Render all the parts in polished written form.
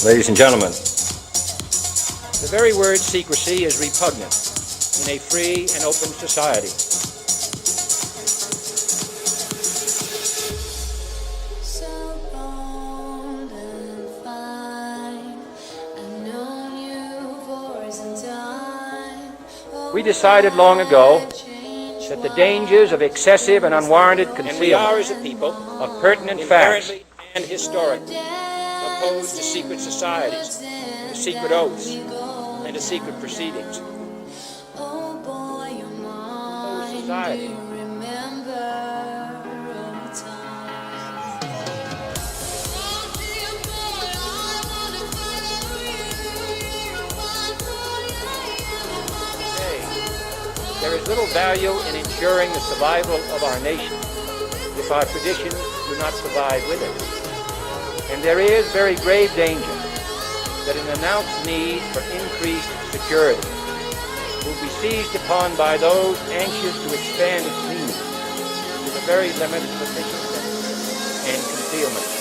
Ladies and gentlemen, the very word secrecy is repugnant in a free and open society. So bold and fine, I've known you for some time. We decided long ago that the dangers of excessive and unwarranted concealment, and we are as a people, of pertinent facts and historically opposed to secret societies, to secret oaths, and to secret proceedings. Opposed society. There is little value in ensuring the survival of our nation if our traditions do not survive with it. And there is very grave danger that an announced need for increased security will be seized upon by those anxious to expand its meaning to the very limit of efficiency and concealment.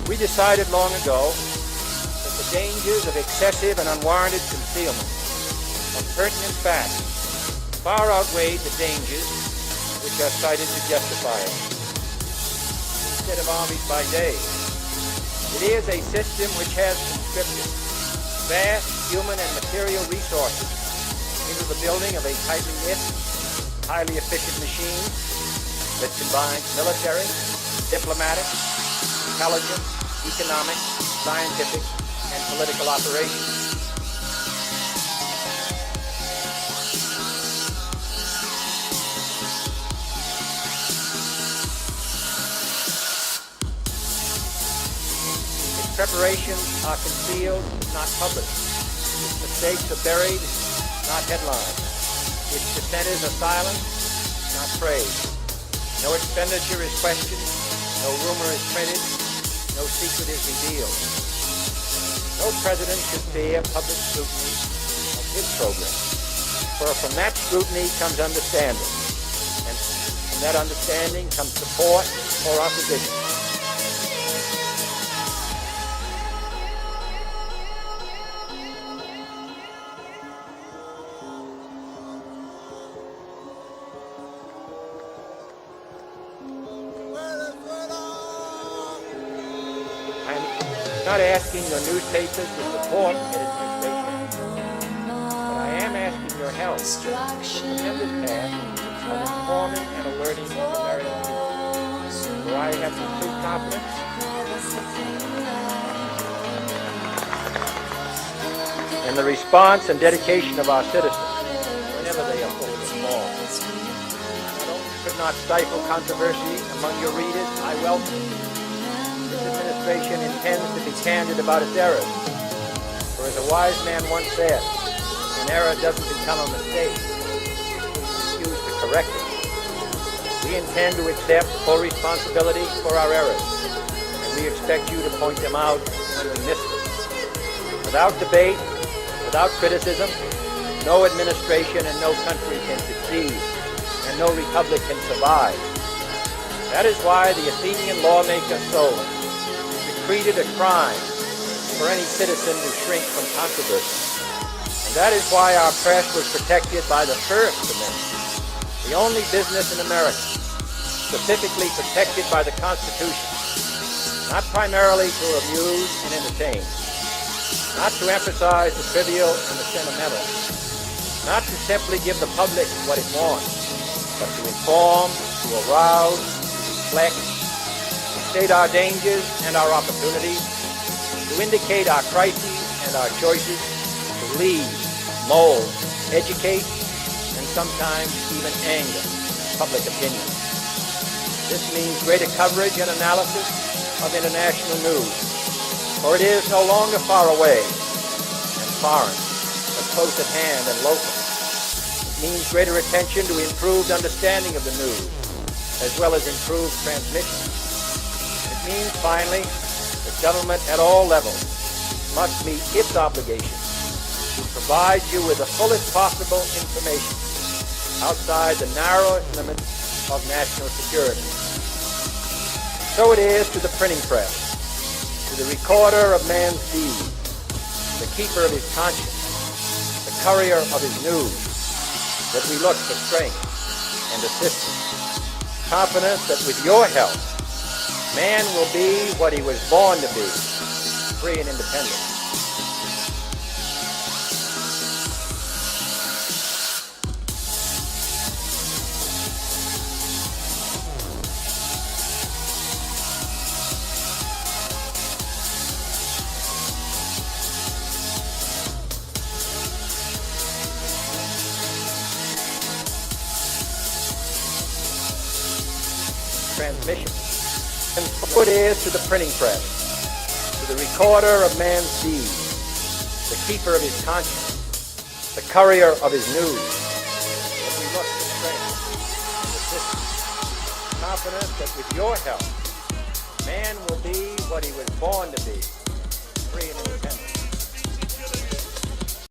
We decided long ago that the dangers of excessive and unwarranted concealment of pertinent facts far outweighed the dangers which are cited to justify it. Instead of armies by day, it is a system which has conscripted vast human and material resources into the building of a tightly knit, highly efficient machine that combines military, diplomatic, intelligence, economic, scientific, and political operations. Its preparations are concealed, not published. Its mistakes are buried, not headlined. Its dissenters are silenced, not praised. No expenditure is questioned, no rumor is printed, no secret is revealed. No president should fear public scrutiny of his program, for from that scrutiny comes understanding, and from that understanding comes support or opposition. I'm not asking your newspapers to support an administration, but I am asking your help in this task of informing and alerting the American people, where I have complete confidence in the response and dedication of our citizens whenever they are fully informed. Not only could not stifle controversy among your readers, I welcome it. This administration intends to be candid about its errors. For as a wise man once said, an error doesn't become a mistake. We refuse to correct it. We intend to accept full responsibility for our errors, and we expect you to point them out when we miss them. Without debate, without criticism, no administration and no country can succeed, and no republic can survive. That is why the Athenian lawmaker Solon decreed a crime for any citizen to shrink from controversy. And that is why our press was protected by the First Amendment, the only business in America specifically protected by the Constitution, not primarily to amuse and entertain, not to emphasize the trivial and the sentimental, not to simply give the public what it wants, but to inform, to arouse, to reflect, to state our dangers and our opportunities, to indicate our crises and our choices, to lead, mold, educate, and sometimes even anger public opinion. This means greater coverage and analysis of international news, for it is no longer far away and foreign, but close at hand and local. It means greater attention to improved understanding of the news, as well as improved transmission. It means, finally, that government at all levels must meet its obligation to provide you with the fullest possible information outside the narrowest limits of national security. So it is to the printing press, to the recorder of man's deeds, the keeper of his conscience, the courier of his news, that we look for strength and assistance, confident that with your help, man will be what he was born to be, free and independent. Transmission. And so it is to the printing press, to the recorder of man's deeds, the keeper of his conscience, the courier of his news, that we look for strength and assistance, confident that with your help, man will be what he was born to be, free and